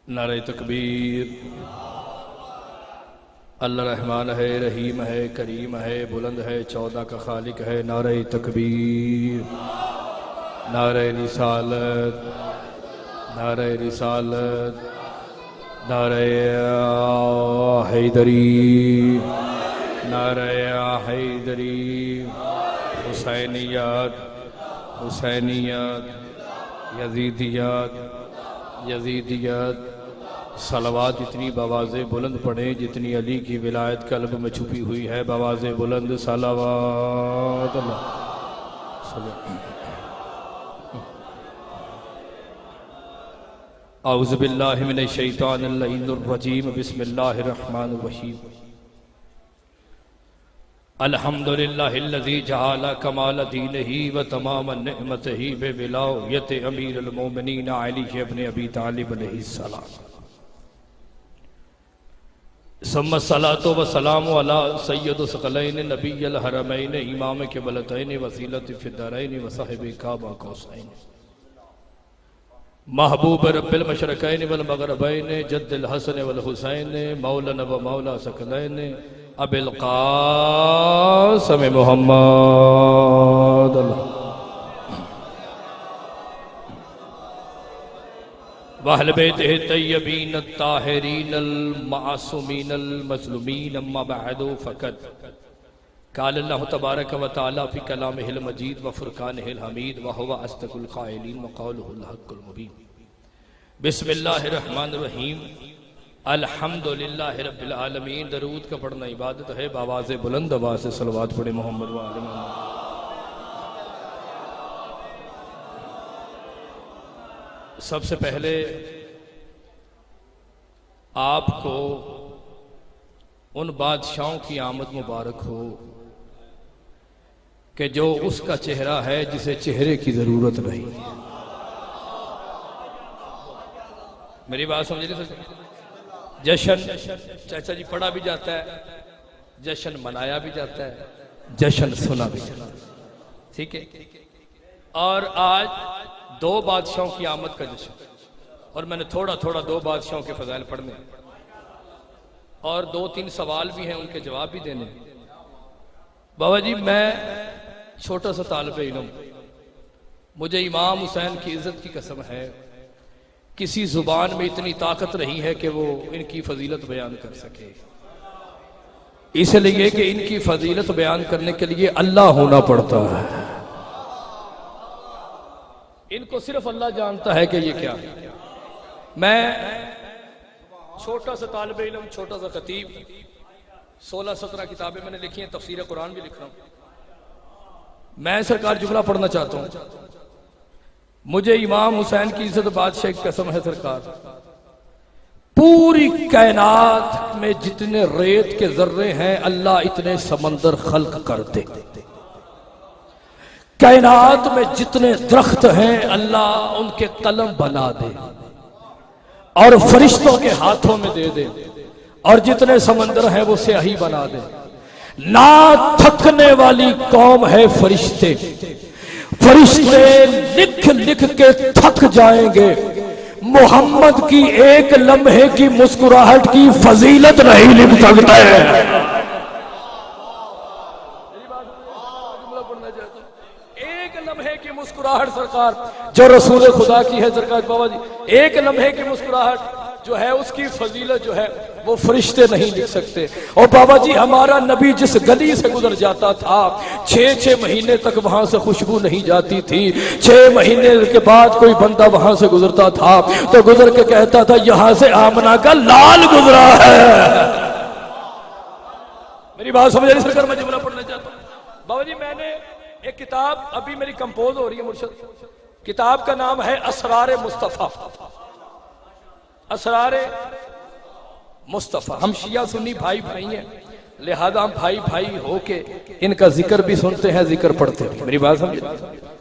नारे तकबीर। अल्लाह रहमान है, रहीम है, करीम है, बुलंद है, 14 का खालिक है। नारे तकबीर, नारे रिसालत, नारे रिसालत, नारे हैदरी, नारे हैदरी। हुसैनियत, हुसैनियत, यजीदियत, यजीदियत। सलवात इतनी बवाज़े बुलंद पढ़े जितनी अली की विलायत कल्ब में छुपी हुई है। बवाज़े बुलंद सलवात। औज़ु बिल्लाहि मिनश शैतानिर रजीम। बिस्मिल्लाहिर रहमानिर रहीम। अल्हम्दुलिल्लाहिल्लज़ी जअल कमाल दीनिही व तमाम निअमतिही बिविलायत अमीरुल मोमिनीन अली इब्न अबी तालिब अलैहिस्सलाम। सुम्मा सलातो व सलामु अला सय्यदुस सकलैन नबिय्यिल हरमैन इमाम क़िबलतैन वसीलति फ़िद्दरैन व साहिबि काबा कौसैन महबूब रब्बिल मशरकैन वल मग़रिबैन जद्दिल हसन वल हुसैन मौलाना व मौला सकलैन अबिल क़ासिम मुहम्मद। वअहल बैतिही तय्यबीन अत्ताहिरीन अल-मासूमीन अल-मज़लूमीन। अम्मा बअदु फ़क़द क़ाल अल्लाहु तबारक व तआला फ़ी कलामिहिल मजीद व फ़ुरक़ानिहिल हमीद व हुवा अस्दक़ुल क़ाइलीन व क़ौलुहुल हक़्क़ुल मुबीन। बिस्मिल्लाहिर रहमानिर रहीम। अल्हम्दुलिल्लाहि रब्बिल आलमीन। दरूद का पढ़ना इबादत है। बावाज़े बुलंद आवाज़ से सलवात पढ़े मोहम्मद व आले मोहम्मद। सबसे पहले आपको उन बादशाहों की आमद मुबारक हो कि जो उसका चेहरा है जिसे चेहरे की जरूरत नहीं। मेरी बात समझ नहीं सकते? जश्न चाचा जी पढ़ा भी जाता है, जश्न मनाया भी जाता है, जश्न सुना भी जाता है। ठीक है। और आज दो बादशाहों की आमद का जश्न, और मैंने थोड़ा थोड़ा दो बादशाहों के फजाइल पढ़ने और 2-3 सवाल भी हैं, उनके जवाब भी देने। बाबा जी, मैं छोटा सा तालिब इल्म, मुझे इमाम हुसैन की इज्जत की कसम है किसी जुबान में इतनी ताकत नहीं है कि वो इनकी फजीलत बयान कर सके। इसलिए कि इनकी फजीलत बयान करने के लिए अल्लाह होना पड़ता है। इनको सिर्फ अल्लाह जानता है कि ये क्या है। मैं छोटा सा तालिब इल्म, छोटा सा खतीब, 16-17 किताबें मैंने लिखी हैं, तफसीर कुरान भी लिख रहा हूं। मैं सरकार जुमला पढ़ना चाहता हूं। मुझे इमाम हुसैन की इज्जत बादशाह की कसम है सरकार, पूरी कायनात में जितने रेत के जर्रे हैं अल्लाह इतने समंदर खल्क कर दे। कायनात में जितने दरख्त हैं अल्लाह उनके कलम बना दे और फरिश्तों के हाथों में दे दे, और जितने समंदर हैं वो स्याही बना दे। ना थकने वाली कौम है फरिश्ते, फरिश्ते लिख लिख के थक जाएंगे। मोहम्मद की एक लम्हे की मुस्कुराहट की फजीलत नहीं लिख सकता है। एक लम्हे की मुस्कुराहट सरकार जो रसूल खुदा की है सरकार, बाबा जी, एक लम्हे की मुस्कुराहट जो है उसकी फजीलत जो है वो फरिश्ते नहीं लिख सकते। और बाबा जी, हमारा नबी जिस गली से गुजर जाता था 6-6 महीने तक वहां से खुशबू नहीं जाती थी। 6 महीने के बाद कोई बंदा वहां से गुजरता था तो गुजर के कहता था यहां से आमना का लाल गुजरा है। मेरी बात समझ रही सरकार? मैं जुमला पढ़ना चाहता हूँ। बाबा जी, मैंने एक किताब अभी मेरी कंपोज हो रही है मुर्शद, किताब का नाम है असरार मुस्तफा। असरार मुस्तफा। हम शिया सुन्नी भाई भाई हैं, लिहाजा हम भाई भाई होके इनका जिक्र भी सुनते हैं, जिक्र पढ़ते हैं। मेरी बात समझे?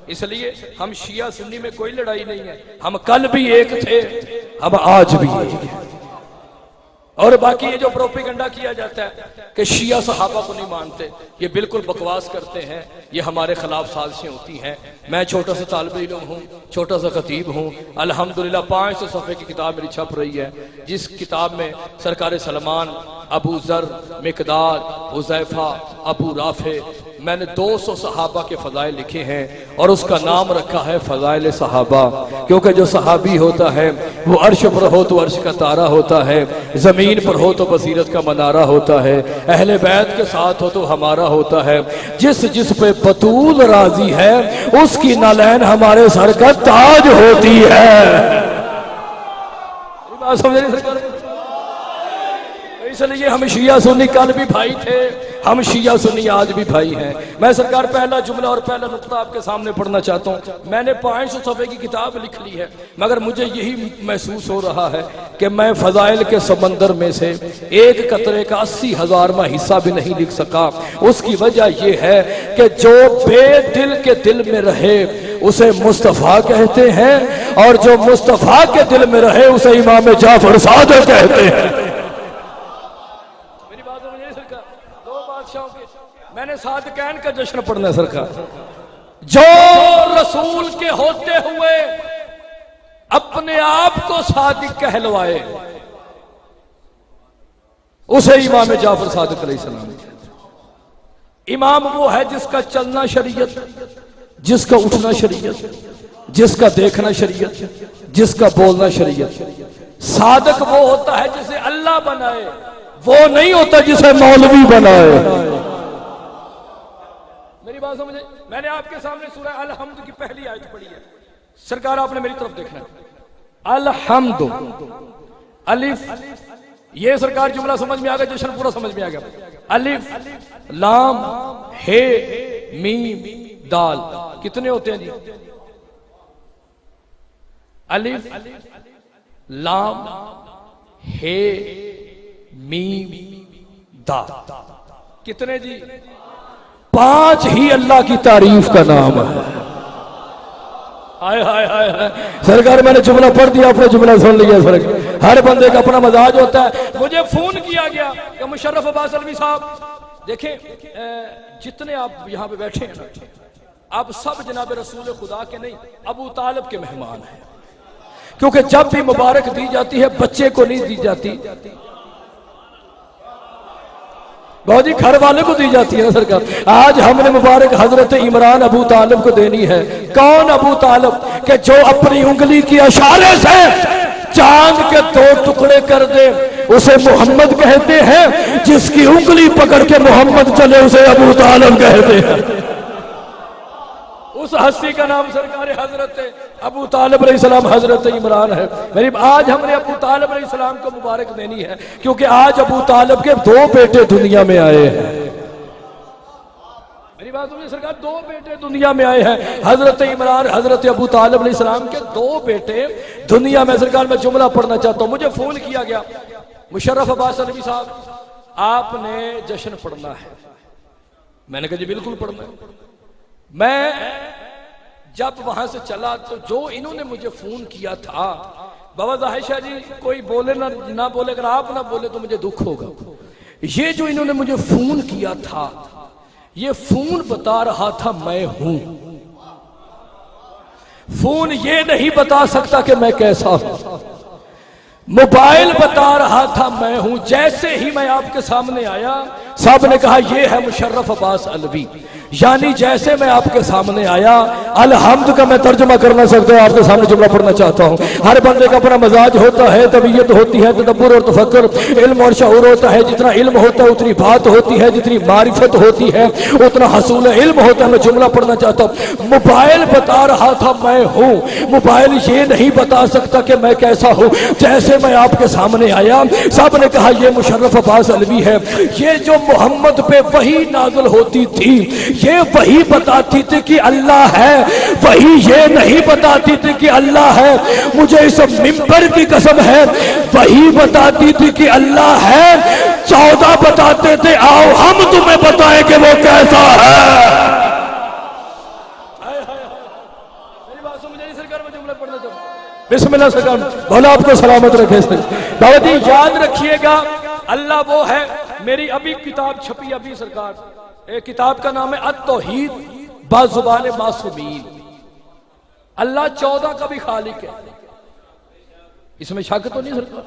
इसलिए हम शिया सुन्नी में कोई लड़ाई नहीं है। हम कल भी एक थे, हम आज भी एक हैं। और बाकी ये जो प्रोपेगेंडा किया जाता है कि शिया सहाबा को नहीं मानते, ये बिल्कुल बकवास करते हैं, ये हमारे खिलाफ साजिशें होती हैं। मैं छोटा सा तालिब इल्म हूँ, छोटा सा खतीब हूँ, अल्हम्दुलिल्लाह 500 सफ़े की किताब मेरी छप रही है, जिस किताब में सरकार सलमान, अबू ज़र, मिकदार, हुज़ैफा, अबू राफे, मैंने 200 सहाबा के फ़ज़ाइल लिखे हैं और उसका नाम रखा है फ़ज़ाइल सहाबा, क्योंकि जो सहाबी होता है वो अर्श पर हो तो अर्श का तारा होता है, ज़मीन पर हो तो बसीरत का मनारा होता है, अहले बैत के साथ हो तो हमारा होता है, जिस जिस पे बतूल राजी है उसकी नालैन हमारे सर का ताज होती है। बात समझ रही सरकार? इसलिए हम शिया सुन्नी कल भी भाई थे, हम शिया सुन्नी आज भी भाई हैं। मैं सरकार पहला जुमला और पहला नुक्ता आपके सामने पढ़ना चाहता हूँ। मैंने 500 सफ़े की किताब लिख ली है, मगर मुझे यही महसूस हो रहा है कि मैं फ़ज़ाइल के समंदर में से एक कतरे का 80,000वां हिस्सा भी नहीं लिख सका। उसकी वजह यह है कि जो बेदिल के दिल में रहे उसे मुस्तफ़ा कहते हैं, और जो मुस्तफ़ा के दिल में रहे उसे इमाम जाफर सादिक कहते हैं। मैंने सादिक़ैन का जश्न पढ़ना सरकार, जो रसूल के होते हुए अपने आप को सादिक कहलवाए उसे इमाम जाफर सादिक अलैहिस्सलाम कहते हैं। इमाम वो है जिसका चलना शरीयत, जिसका उठना शरीयत, जिसका देखना शरीयत, जिसका बोलना शरीयत। सादिक वो होता है जिसे अल्लाह बनाए, वो नहीं होता जिसे मौलवी बनाए। मेरी बात समझे? मैंने आपके सामने सूरह अल-हम्द की पहली आयत पढ़ी है सरकार, आपने मेरी तरफ देखना है। अल-हम्द अलिफ, ये सरकार जुमला समझ में आ गया, जश्न पूरा समझ में आ गया। अलिफ लाम हे मीम दाल, कितने होते हैं जी? अलिफ लाम हे मीम दाल, कितने जी? 5 ही अल्लाह की तारीफ का नाम है। हाय हाय हाय हाय सरकार, मैंने जुमला पढ़ दिया, आपने जुमला सुन लिया। सरकार हर बंदे का अपना मजाज होता है। मुझे फोन किया गया कि मुशर्रफ अब्बास अलवी साहब देखें, जितने आप यहाँ पे बैठे हैं ना, आप सब जनाब रसूल खुदा के नहीं, अबू तालिब के मेहमान हैं, क्योंकि जब भी मुबारक दी जाती है बच्चे को नहीं दी जाती, बहुत ही घर वाले को दी जाती है ना सरकार। आज हमने मुबारक हजरत इमरान अबू तालिब को देनी है। कौन अबू तालिब? कि जो अपनी उंगली की इशारे से चांद के 2 टुकड़े कर दे उसे मोहम्मद कहते हैं, जिसकी उंगली पकड़ के मोहम्मद चले उसे अबू तालिब कहते हैं। उस हस्ती का नाम सरकार हजरत अबू तालिब अलैहिस्सलाम हजरत इमरान है। मेरी आज हमने अबू तालिब अलैहिस्सलाम को मुबारक देनी है, क्योंकि आज अबू तालिब के 2 बेटे दुनिया में आए हैं। मेरी बात सुनिए सरकार, 2 बेटे दुनिया में आए हैं, हजरत इमरान, हजरत अबू तालिब अलैहिस्सलाम के 2 बेटे दुनिया में। सरकार मैं जुमला पढ़ना चाहता हूँ। मुझे फोन किया गया, मुशर्रफ अब्बास अलवी साहब आपने जश्न पढ़ना है। मैंने कहा जी बिल्कुल पढ़ना है। मैं जब वहां से चला तो जो इन्होंने मुझे फोन किया था, बाबा ज़ाहिर शाह जी कोई बोले ना बोले, अगर आप ना बोले तो मुझे दुख होगा। ये जो इन्होंने मुझे फोन किया था, ये फोन बता रहा था मैं हूं, फोन ये नहीं बता सकता कि मैं कैसा हूं। मोबाइल बता रहा था मैं हूं। जैसे ही मैं आपके सामने आया, साहब ने कहा यह है मुशर्रफ अब्बास अलवी। यानी जैसे मैं आपके सामने आया, अल-हम्द का मैं तर्जुमा करना सकता हूँ, आपके सामने जुमला पढ़ना चाहता हूँ। हर बंदे का अपना मजाज होता है, तबीयत होती है, तदब्बुर और तफक्कुर, इल्म और शऊर होता है। जितना इल्म होता है उतनी बात होती है, जितनी मारिफत होती है उतना हसूल इल्म होता है। मैं जुमला पढ़ना चाहता हूँ। मोबाइल बता रहा था मैं हूँ, मोबाइल ये नहीं बता सकता कि मैं कैसा हूँ। जैसे मैं आपके सामने आया, साहब ने कहा यह मुशर्रफ अब्बास अलवी है। ये जो मोहम्मद पे वही नाज़िल होती थी, ये वही बताती थी कि अल्लाह है, वही ये नहीं बताती थी कि अल्लाह है। मुझे इस मिंबर की कसम है, वही बताती थी कि अल्लाह है। 14 बताते थे आओ हम तुम्हें बताएं कि वो कैसा है। मेरी बात समझ आई सरकार? मैं जुमला पढ़ना चाहूँ। बिस्मिल्लाह सरकार, भला आपको सलामत रखे। बाबा जी याद रखिएगा, अल्लाह वो है, मेरी अभी किताब छपी अभी सरकार, एक किताब का नाम है अत-तौहीद बाज़ुबान मासूमीन। अल्लाह 14 का भी खालिक है, इसमें शक तो नहीं सरकार।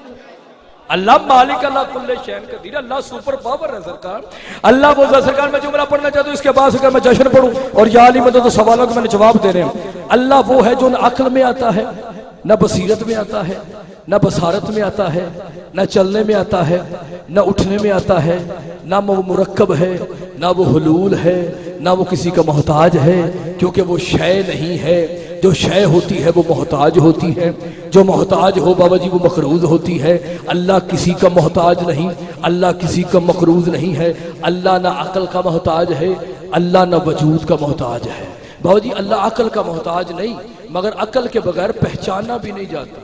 अल्लाह मालिक, अल्लाह कुल्ले शैन कदीर, अल्लाह सुपर पावर है सरकार। अल्लाह बोलता सरकार मैं जुमला पढ़ना चाहता हूँ, इसके बाद सरकार मैं जश्न पढ़ूं और या अली मदद, तो सवालों के मैंने जवाब दे रहे हैं। अल्लाह वो है जो न अक्ल में आता है, न बसीरत में आता है, न बसारत में आता है, न चलने में आता है, न उठने में आता है, न वो मुरक्कब है, न वो हुलूल है, न वो किसी का मोहताज है, क्योंकि वो शय नहीं है। जो शय होती है वो मोहताज होती है, जो मोहताज हो बाबा जी वो मकरूज होती है। अल्लाह किसी का मोहताज नहीं, अल्लाह किसी का मकरूज नहीं है। अल्लाह ना अकल का मोहताज है, अल्लाह ना वजूद का मोहताज है। बाबा जी अल्लाह अकल का मोहताज नहीं, मगर अकल के बगैर पहचाना भी नहीं जाता।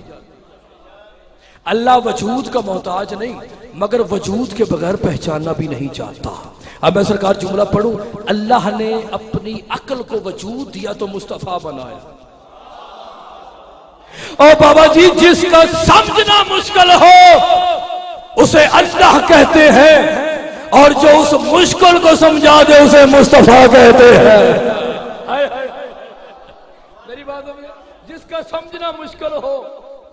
अल्लाह वजूद का मोहताज नहीं, मगर वजूद के बगैर पहचाना भी नहीं जाता। अब मैं सरकार जुमला पढ़ूं, अल्लाह ने अपनी अकल को वजूद दिया तो मुस्तफा बनाया। और बाबा जी जिसका समझना मुश्किल हो उसे अल्लाह कहते हैं, और जो उस मुश्किल को समझा दे उसे मुस्तफा कहते हैं। मेरी बात समझे, जिसका समझना मुश्किल हो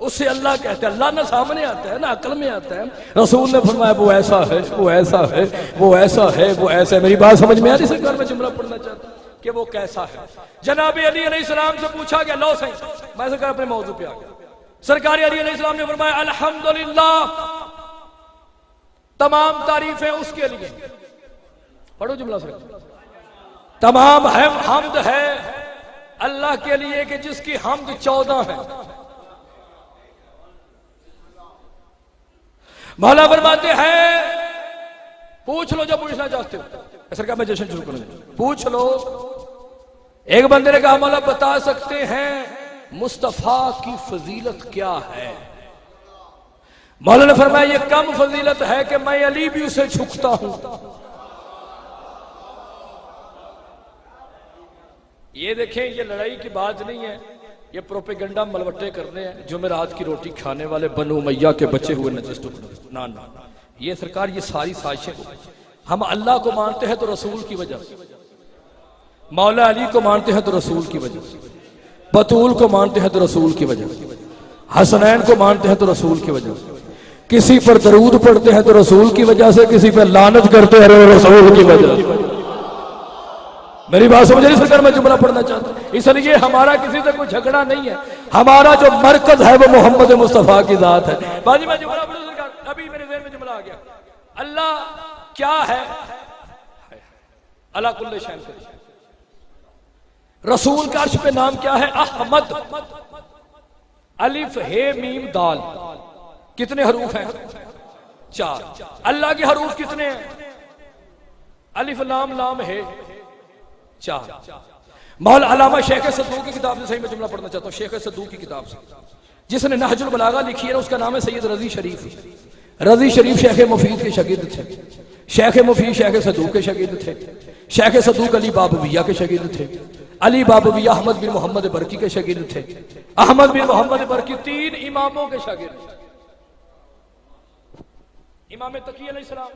उसे अल्लाह कहते हैं। अल्लाह ना सामने आता है ना अकल में आता है। रसूल ने फरमाया वो ऐसा है, वो ऐसा है, वो ऐसा है, वो ऐसा है। मेरी बात समझ में आ रही सरकार? मैं जुमला पढ़ना चाहता हूं कि वो कैसा है। जनाब अली अलैहिस्सलाम से पूछा गया, लो सही, मैं सरकार अपने मौजू पे आ गया। सरकार अली अलैहिस्सलाम ने फरमाया अल्हम्दुलिल्लाह, तमाम तारीफें उसके लिए। पढ़ो जुमला सरकार। तमाम हमद है अल्लाह के लिए कि जिसकी हमद 14 है। मौला फरमाते हैं पूछ लो जो पूछना चाहते हो। सरकार मैं जश्न शुरू करूंगा, पूछ लो। एक बंदे ने कहा मौला बता सकते हैं मुस्तफा की फजीलत क्या है? मौला ने फरमाया ये कम फजीलत है कि मैं अली भी उसे झुकता हूं। ये देखें, ये लड़ाई की बात नहीं है, ये प्रोपेगेंडा मलवट्टे करने हैं। जुमेरात की रोटी खाने वाले बनु उमैया के बचे हुए नजस टुकड़े, ना ना, ये सरकार ये सारी साजिशें। हम अल्लाह को मानते हैं तो रसूल की वजह से, मौला अली को मानते हैं तो रसूल की वजह से, बतूल को मानते हैं तो रसूल की वजह से, हसनैन को मानते हैं तो रसूल की वजह से, किसी पर दरूद पढ़ते हैं तो रसूल की वजह से, किसी पर लानत करते हैं तो रसूल की वजह से। मेरी बात समझ रही सरकार? मैं जुमला पढ़ना चाहता हूं। इसलिए हमारा किसी से कोई झगड़ा नहीं है, हमारा जो मरकज है वो मोहम्मद मुस्तफा की जात है। बाजी मैं जुमला पढ़ूं सरकार, अभी मेरे ज़हन में जुमला आ गया। अल्लाह क्या है? अला कुल्ले शैन कदीर। रसूल का अर्श पे नाम क्या है? अहमद। अलिफ हे मीम दाल, कितने हरूफ हैं? 4। अल्लाह के हरूफ कितने हैं? अलिफ लाम लाम है 4। मौला अल्लामा शेख सद्दूक की किताब से, सही में जुमला पढ़ना चाहता हूँ, शेख सद्दूक की किताब से, जिसने नहजुल बलागा लिखी है ना, उसका नाम है सैयद रजी शरीफ। रजी शरीफ शेख मुफीद के शागिर्द थे। शेख मुफीद शेख सद्दूक के शागिर्द थे। शेख सद्दूक अली बाबविया के शागिर्द थे। अली बाबविया अहमद बिन मोहम्मद बरकी के शागिर्द थे। अहमद बिन मोहम्मद बरकी 3 इमामों के शागिर्द। इमाम तकी अलैहिस्सलाम,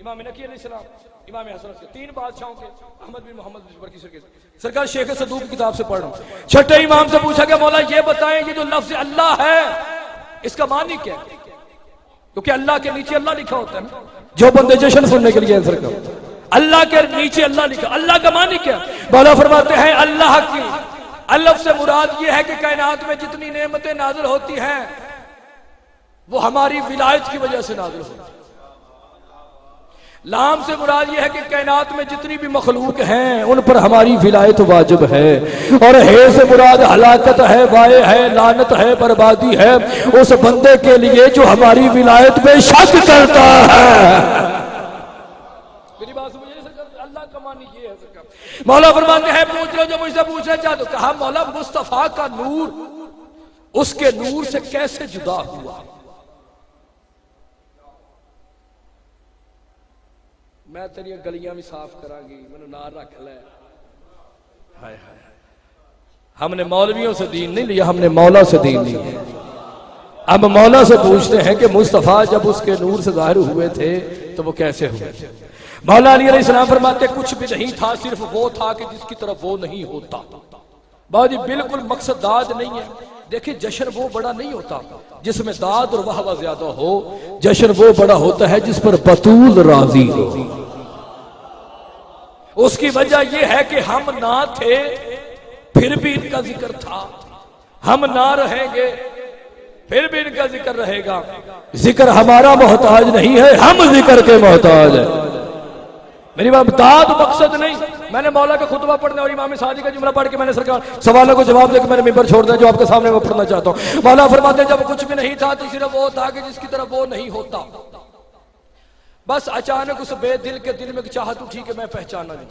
इमाम नकी अलैहिस्सलाम, इमाम हसन के 3 बादशाहों के अहमद बिन मोहम्मद बरकी सरकार शेख सद्दूक की किताब से पढ़ रहा हूं। छठे इमाम से पूछा गया मौला ये बताएं ये जो लफ्ज अल्लाह है इसका मानी क्या है? क्योंकि अल्लाह के नीचे अल्लाह लिखा होता है ना, जो बंदे जश्न सुनने के लिए आंसर करो, अल्लाह के नीचे अल्लाह लिखा, अल्लाह का मानी क्या? मौला फरमाते हैं अल्लाह की अल्लाह से मुराद ये है कि कायनात में जितनी नेमतें नाजिल होती हैं वो हमारी विलायत की वजह से नाजिल होती है। लाम से मुराद यह है कि कायनात में जितनी भी मखलूक हैं उन पर हमारी विलायत वाजिब है। और हे से मुराद हलाकत है, वाय है, लानत है, बर्बादी है उस बंदे के लिए जो हमारी विलायत पे शक करता है। मेरी बात समझिए सरकार, अल्लाह का मानी ये है सरकार। मौला फरमाते हैं पूछ लो जो मुझसे पूछना चाहते हो। कहा मौला मुस्तफा का नूर उसके नूर से कैसे जुदा हुआ? मैं तेरिया गलियां भी साफ करांगी, मैंने नार रख ले। हाय हाय, हमने मौलवियों से दीन नहीं लिया, हमने मौला से दीन लिया। अब मौला से पूछते हैं कि मुस्तफ़ा जब उसके नूर से जाहिर हुए थे तो वो कैसे हुए? मौला अली अलैहिस्सलाम फरमाते कुछ भी नहीं था, सिर्फ वो था कि जिसकी तरफ वो नहीं होता। बाजी बिल्कुल मकसद दाद नहीं है। देखिए जश्न वो बड़ा नहीं होता जिसमें दाद और वाह ज्यादा हो, जश्न वो बड़ा होता है जिस पर बतूल राजी हो। उसकी वजह यह है कि हम ना थे फिर भी इनका जिक्र था, हम ना रहेंगे फिर भी इनका जिक्र रहेगा। जिक्र हमारा मोहताज नहीं है, हम जिक्र के मोहताज है। मेरी बात दाद मकसद नहीं। मैंने मौला का खुतबा पढ़ने और इमाम सादी का जुमला पढ़ के मैंने सरकार सवालों को जवाब देकर मैंने मिंबर छोड़ दिया जो आपके सामने मैं पढ़ना चाहता हूँ। मौला फरमाते जब कुछ भी नहीं था तो सिर्फ वो था कि जिसकी तरफ वो नहीं होता। बस अचानक उस बेदिल के दिल में चाहत उठी कि मैं पहचाना नहीं।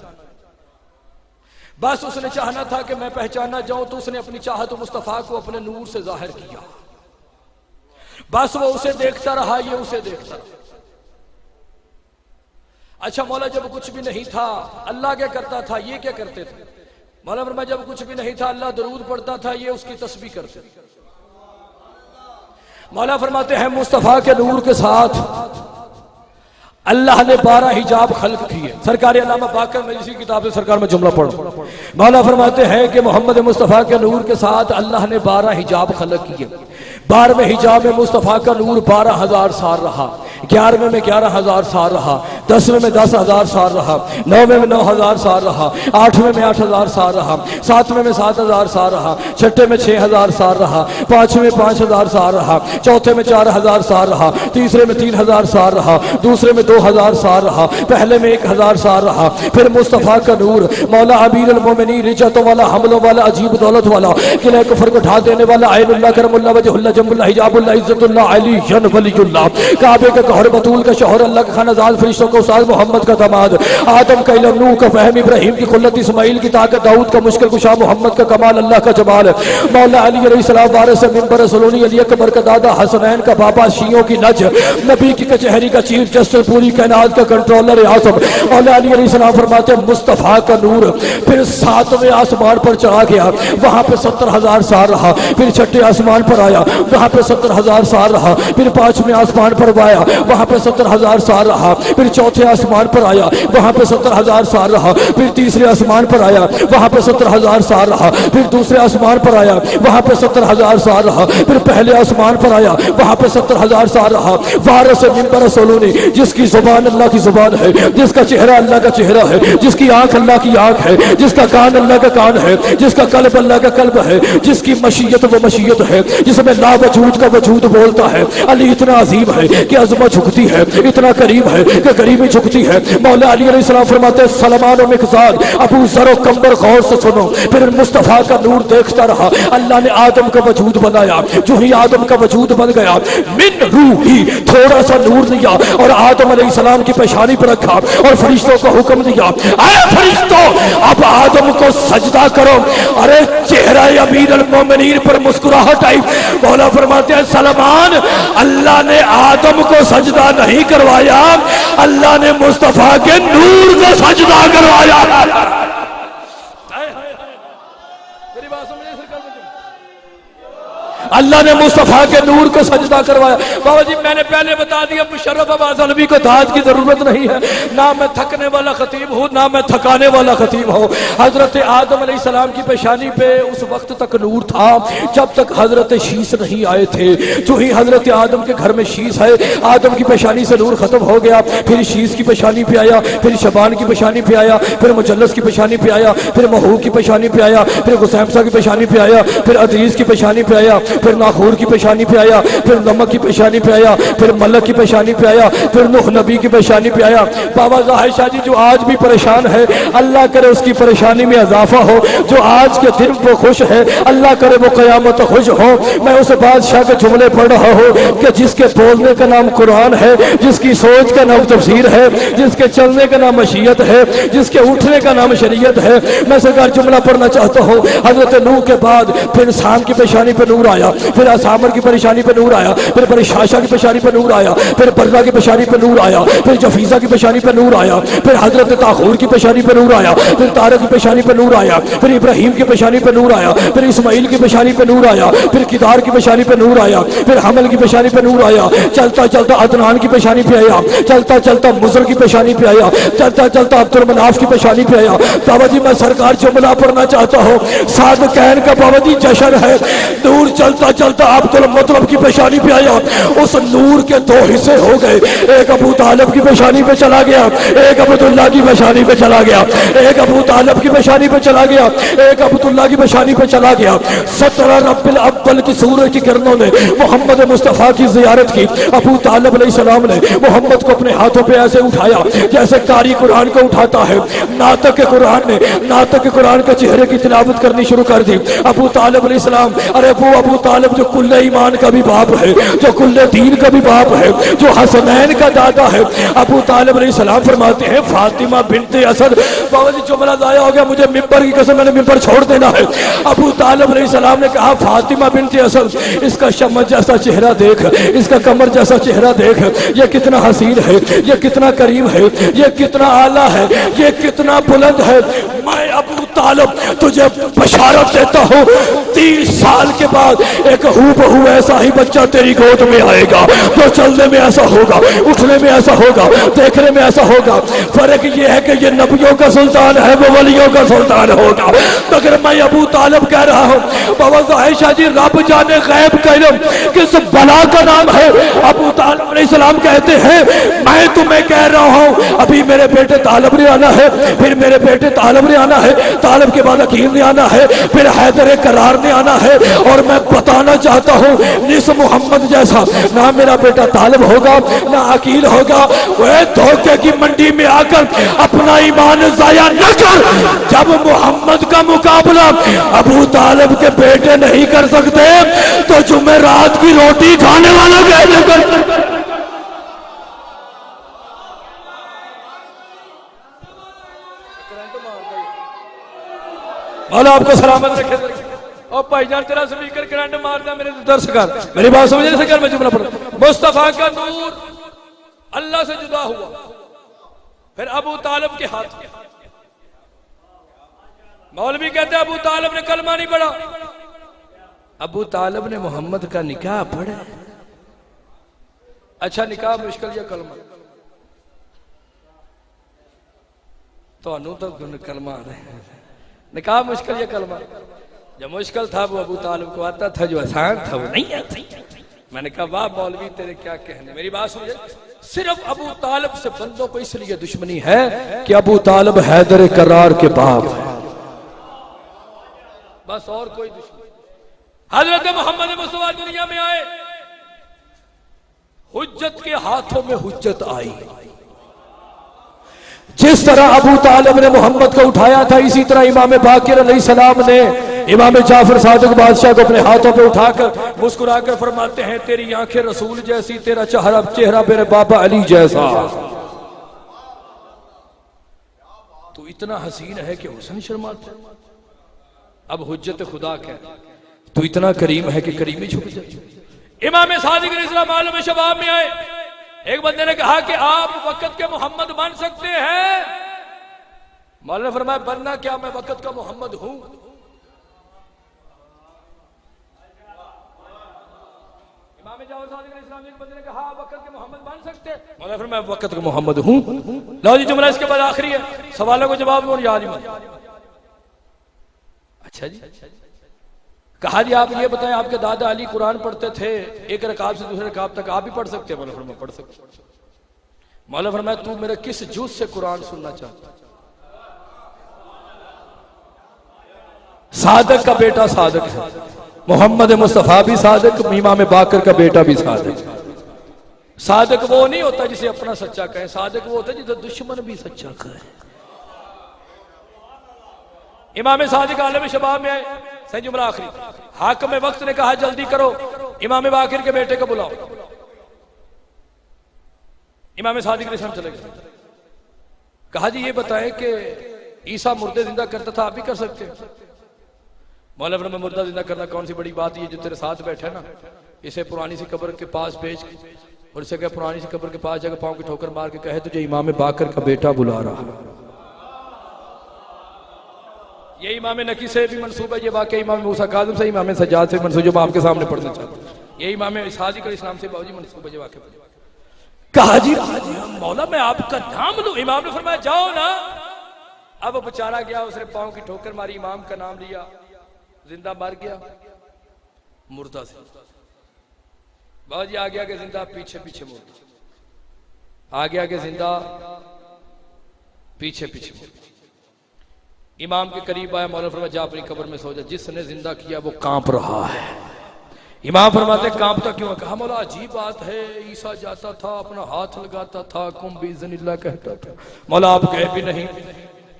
बस उसने चाहना था कि मैं पहचाना जाऊं तो उसने अपनी चाहत मुस्तफा को अपने नूर से जाहिर किया। बस वो उसे देखता रहा, ये उसे देखता रहा। अच्छा मौला जब कुछ भी नहीं था अल्लाह क्या करता था, ये क्या करते थे? मौला फरमा जब कुछ भी नहीं था अल्लाह दरूद पढ़ता था, ये उसकी तस्बीह करते थे। मौला फरमाते हैं मुस्तफा के नूर के साथ अल्लाह ने 12 हिजाब खल्क किए। सरकार अल्लामा बाकर में इसी किताब से सरकार में जुमला पढ़ो। मौला फरमाते हैं कि मोहम्मद मुस्तफ़ा के नूर के साथ अल्लाह ने 12 हिजाब खल्क किए। 12वें हिजाब में मुस्तफ़ा का नूर 12,000 साल रहा, 11वें में 11,000 साल रहा, 10वें में 10,000 साल रहा, 9वें में 9,000 साल रहा, 8वें में 8,000 साल रहा, 7वें में 7,000 साल रहा, 6ठे में 6,000 साल रहा, 5वें में 5,000 साल रहा, 4थे में 4,000 साल रहा, तीसरे में 3,000 साल रहा, दूसरे में 2,000 साल रहा, पहले में 1,000 साल रहा। फिर मुस्तफ़ा का नूर मौला अमीर अल मोमिनीन रिजत वाला, हमलों वाला, अजीब दौलत वाला, किले कुफर को ढा देने वाला, ऐनुल्लाह करमुल्लाह वजहुल्लाह जमुल्लाह हिजाबुल्लाह इज्जतुल्लाह अलीयन वलीयुल्लाह, काबे का गौहर बतूल का शौहर, अल्लाह का खानाजाद, फरिश्तों का उस्ताद, मोहम्मद का दामाद, आदम का इल्म, नूह का फहम, इब्राहिम की खुल्लत, इस्माइल की ताकत, दाऊद का मुश्किल कुशा, मोहम्मद का कमाल, अल्लाह का जमाल, मौला अली अलैहिस्सलाम वारिस मिंबर सलोनी, अली अकबर का दादा, हसनैन का बाबा, शियों की नज, नबी की कचहरी का चीफ जस्टिस, पूरी कायनात का कंट्रोलर आज़म। मौला अली अलैहिस्सलाम फरमाते मुस्तफ़ा का नूर फिर 7वें आसमान पर चढ़ा गया, वहां पे 70,000 साल रहा। फिर 6ठे आसमान पर आया, वहां पे 70,000 साल रहा। फिर 5वें आसमान पर आया, वहां पे 70,000 साल रहा। फिर 4थे आसमान पर आया, वहां पे 70,000 साल रहा। फिर तीसरे आसमान पर आया, वहां पे 70,000 साल रहा। फिर दूसरे आसमान पर आया, वहां पे 70,000 साल रहा। फिर पहले आसमान पर आया, वहां पे 70,000 साल रहा। वारिस मिंबर सलोनी, जिसकी जुबान अल्लाह की जुबान है, जिसका चेहरा अल्लाह का चेहरा है, जिसकी आंख अल्लाह की आंख है, जिसका कान अल्लाह का कान है, जिसका कल्ब अल्लाह का कल्ब है, जिसकी मशीयत वो मशीयत है, जिसमें ला वजूद का वजूद बोलता है। अली इतना अजीम है कि अजमत झुकती है, इतना करीब है कि गरीबी झुकती है। मौला अली अलैहिस्सलाम फरमाते सलमान व मिक़दाद, अबू ज़र व कंबर, गौर से सुनो। फिर मुस्तफ़ा का नूर देखता रहा। अल्लाह ने आदम का वजूद बनाया। जो ही आदम का वजूद बन गया, मिन रूही, थोड़ा सा नूर लिया और आदम अलैहिस्सलाम की पेशानी पर रखा और फरिश्तों को हुक्म दिया, अरे फरिश्तों अब आदम को सजदा करो। अरे चेहरा अमीर अल मोमिनीन पर मुस्कुराहट आई। मौला फरमाते हैं सलमान, अल्लाह ने आदम को सजदा नहीं करवाया, अल्लाह ने मुस्तफा के नूर को सजदा करवाया। मेरी बात समझे? अल्लाह ने मुस्तफ़ा के नूर को सजदा करवाया। बाबा जी मैंने पहले बता दिया मुशर्रफ अब्बास अलवी को दाद की जरूरत नहीं है। ना मैं थकने वाला खतीब हूँ, ना मैं थकाने वाला खतीब हूँ। हजरत आदम अलैहिस्सलाम की पेशानी पे उस वक्त तक नूर था जब तक हजरत शीस नहीं आए थे। जो ही हजरत आदम के घर में शीस है, आदम की पेशानी से नूर खत्म हो गया। फिर शीस की पेशानी पे आया, फिर शबान की पेशानी पे आया, फिर मुजल्लस की पेशानी पे आया, फिर महू की पेशानी पे आया, फिर गुसैमसा की पेशानी पे आया, फिर अदरीस की पेशानी पे आया, फिर नाखूर की पेशानी पे आया, फिर नमक की पेशानी पे आया, फिर मलक की पेशानी पे आया, फिर नूह नबी की पेशानी पे आया। बाबा ज़ाहिर शाह जी जो आज भी परेशान है, अल्लाह करे उसकी परेशानी में इजाफा हो। जो आज के दिन वो खुश है, अल्लाह करे वो क़यामत खुश हो। मैं उस बादशाह के जुमले पढ़ रहा हूँ कि जिसके बोलने का नाम कुरान है, जिसकी सोच का नाम तफसीर है, जिसके चलने का नाम मशीयत है, जिसके उठने का नाम शरीयत है। मैं सरकार जुमला पढ़ना चाहता हूँ। हजरत नूह के बाद फिर शाम की पेशानी पे नूर आया, आया, फिर असामर की परेशानी पे नूर आया, फिर बड़ी शाशा की पेशानी पे नूर आया, फिर बर्रा की पेशानी पे नूर आया, फिर जफीसा की पेशानी पे नूर आया, फिर हजरत ताहूर की पेशानी पे नूर आया, फिर तारक की पेशानी पे नूर आया, फिर इब्राहिम की पेशानी पे नूर आया, फिर इस्माइल की पेशानी पे नूर आया, फिर किदार की पेशानी पे नूर आया, फिर हमल की पेशानी पे नूर आया, चलता चलता अदनान की पेशानी पे आया, चलता चलता मुजर की पेशानी पे आया, चलता चलता अब्दुल मनाफ की पेशानी पे आया। बाबा जी मैं सरकार जुमला पढ़ना चाहता हूँ, सादकैन का बाबा जी जश्न है। नूर चलता चलता अब्दुल मुत्तलिब की पेशानी पे आया, उस नूर के दो हिस्से हो गए, एक अबू तालिब की पेशानी पे चला गया, एक अब्दुल्ला की पेशानी पे चला गया, एक अबू तालिब की पेशानी पे चला गया, एक अब्दुल्ला की पेशानी पे चला गया। 17 रब्बिल अव्वल की सूरज की किरणों ने मोहम्मद मुस्तफ़ा की जियारत की। अबू तालिब अलैहिस्सलाम ने मोहम्मद को अपने हाथों पे ऐसे उठाया जैसे कारी कुरान को उठाता है। नातक के कुरान ने नातक के कुरान के चेहरे की तिलावत करनी शुरू कर दी। अबू तालिब अलैहिस्सलाम, अरे वो अबू तालिब जो कुल्ले ईमान का भी बाप है, जो कुल्ले दीन का भी बाप है, जो हसनैन का दादा है। अबू तालिब अलैहिस्सलाम फरमाते हैं फातिमा बिनते असद, बाबा जी जुमला ज़ाया हो गया, मुझे मिंबर की कसम, मैंने मिंबर छोड़ देना है। अबू तालिब अलैहिस्सलाम ने कहा फातिमा बिनते असद, इसका शम्स जैसा चेहरा देख, इसका कमर जैसा चेहरा देख, ये कितना हसीन है, ये कितना करीम है, ये कितना आला है, ये कितना बुलंद है। मैं अबू तालिब तुझे बशारत देता हूँ 30 साल के बाद एक हूबहू ऐसा ही बच्चा तेरी गोद में आएगा, तो चलने में ऐसा होगा, उठने में ऐसा होगा, देखने में ऐसा होगा। फर्क ये है कि ये नबियों का सुल्तान है, वो वलियों का सुल्तान होगा। मगर मैं अबू तालिब कह रहा हूँ, बाबा ज़ाहिर शाह जी रब जाने गैब का इल्म किस बला का नाम है। अबू तालिब अलैहिस्सलाम कहते हैं मैं तुम्हें कह रहा हूँ अभी मेरे बेटे तालिब ने आना है, फिर मेरे बेटे तालिब ने आना है, तालिब के बाद अकील ने आना है, फिर हैदर करार ने आना है। और मैं बताना चाहता हूँ इस मोहम्मद जैसा ना मेरा बेटा तालिब होगा ना अकील होगा। वह धोखे की मंडी में आकर अपना ईमान जाया न कर। जब मोहम्मद का मुकाबला अबू तालिब के बेटे नहीं कर सकते तो जुमेरात की रोटी खाने वाला कैसे कर सकते। मौला आपको सलामत रखे। और भाईजान तेरा स्पीकर करंट मारता मेरे दर्श कर, मेरी बात समझ नहीं सके, मैं जुमला पढ़। मुस्तफा का नूर अल्लाह से जुदा हुआ, फिर अबू तालिब के हाथ। मौलवी कहते अबू तालिब ने कलमा नहीं पढ़ा, अबू तालिब ने मोहम्मद का निकाह पढ़ा। अच्छा निकाह मुश्किल या कलमा? तो कलमा आ रहे हैं। निकाह मुश्किल या कलमा? जो मुश्किल था वो अबू तालिब को आता था, जो आसान था वो नहीं आता। मैंने कहा वाह मौलवी तेरे क्या कहने। मेरी बात समझे, सिर्फ अबू तालिब से बंदों को इसलिए दुश्मनी है कि अबू तालिब हैदर करार के बाप है, बस और कोई दुश्मनी। हजरत मोहम्मद मुस्तफा दुनिया में आए, हुज्जत के हाथों में हुज्जत आई। जिस तरह अबू तालिब ने मोहम्मद को उठाया था, इसी तरह इमाम बाकिर अलैहिस्सलाम ने इमाम जाफर सादिक बादशाह को अपने हाथों पे उठाकर मुस्कुराकर फरमाते हैं तेरी आंखें रसूल जैसी, तेरा चेहरा मेरे बाबा अली जैसा। तो इतना हसीन है कि हुस्न शर्माते। अब हुज्जत खुदा क्या, तो इतना करीम है कि करीमी झुक जाए। इमाम सादिक अलैहिस्सलाम आलम शबाब में आए, एक बंदे ने कहा कि आप वक़्त के मोहम्मद बन सकते हैं। मौला ने फरमाया बनना क्या, मैं वक़्त का मोहम्मद हूं। इमाम जाफर सादिक अलैहिस्सलाम ने एक बंदे ने कहा आप वक़्त के मोहम्मद बन सकते हैं। मौला ने फरमाया वक़्त का मोहम्मद हूं। लो जी जुमला इसके बाद आखिरी है, सवालों को जवाब दो याद ही मत। अच्छा जी, कहा जी आप ये बताएं आपके दादा अली कुरान पढ़ते थे, एक रकाब से दूसरे रकाब तक आप भी पढ़ सकते हैं? मौला फरमाया पढ़ सकते। मौला फरमाया तू मेरे किस जूस से कुरान सुनना चाहता? सादक का बेटा सादक है, मोहम्मद मुस्तफा भी सादक, इमाम बाकर का बेटा भी सादक। सादक वो नहीं होता जिसे अपना सच्चा कहे, सादक वो होता है जिसे दुश्मन भी सच्चा कहे। इमाम सादिक आलम शबाब में आए, सही जुमला आखिरी, हाकिम वक्त ने कहा जल्दी करो इमाम बाकिर के बेटे को बुलाओ। इमाम सादिक ने चले गए, कहा जी ये बताएं कि ईसा मुर्दे जिंदा करता था, आप भी कर सकते हैं? मौला फरमाया मुर्दा जिंदा करना कौन सी बड़ी बात है, जो तेरे साथ बैठा है ना, इसे पुरानी सी कब्र के पास भेज और इसे कह पुरानी सी कब्र के पास जाकर पाँव की ठोकर मार के कहे तुझे इमाम बाकर का बेटा बुला रहा। ये इमाम नकी से भी मंसूब है, ये वाकई इमाम मूसा काज़िम से, इमाम सज्जाद से मंसूब, जो मैं आपके सामने पढ़ना चाहता हूँ। ये इमाम सादिक अलैहिस्सलाम से बाबूजी मंसूब है ये वाकई। कहा जी मौला मैं आपका नाम लूं। इमाम ने फरमाया जाओ ना। अब वो बेचारा गया, उसने पाँव की ठोकर मारी, इमाम का नाम लिया, जिंदा मर गया मुर्दा से। बाबूजी आ गया कि जिंदा, पीछे पीछे मुर्दा, आ गया कि जिंदा, पीछे पीछे मुर्दा। इमाम के करीब आया, मौला फरमाया जा अपनी कब्र में सो जा, जिसने जिंदा किया वो कांप रहा है। इमाम फरमाते कांपता क्यों है? कहा मौला अजीब बात है, ईसा जाता था अपना हाथ लगाता था, कुम बिइज़्निल्लाह कहता था। मौला आप गए भी नहीं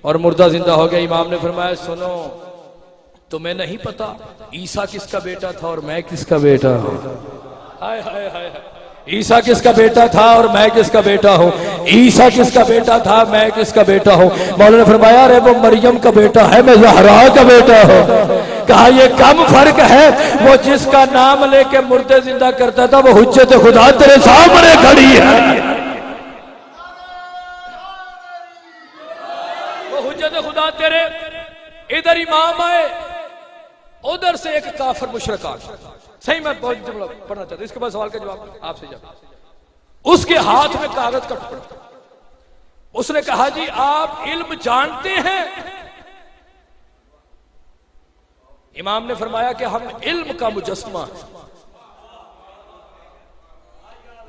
और मुर्दा जिंदा हो गया। इमाम ने फरमाया सुनो, तुम्हें नहीं पता ईसा किसका बेटा था और मैं किसका बेटा हूं? हाय हाय हाय, ईसा किसका बेटा था और मैं किसका बेटा हूँ? ईसा किसका बेटा था, मैं किसका बेटा हूँ? मौला ने फरमाया अरे वो मरियम का बेटा है, मैं ज़हरा का बेटा हूँ। कहा ये कम फर्क है, वो जिसका नाम लेके मुर्दे जिंदा करता था वो हुज्जत खुदा तेरे सामने खड़ी है। वो हुज्जत खुदा तेरे, इधर इमाम आए, उधर से एक काफिर मुशरिक आ गया। सही मैं बहुत पढ़ना चाहता हूं, इसके बाद सवाल का जवाब आपसे जब उसके हाथ में कागज का टुकड़ा, उसने कहा जी आप इल्म जानते हैं? इमाम ने फरमाया कि हम इल्म का मुजस्समा है।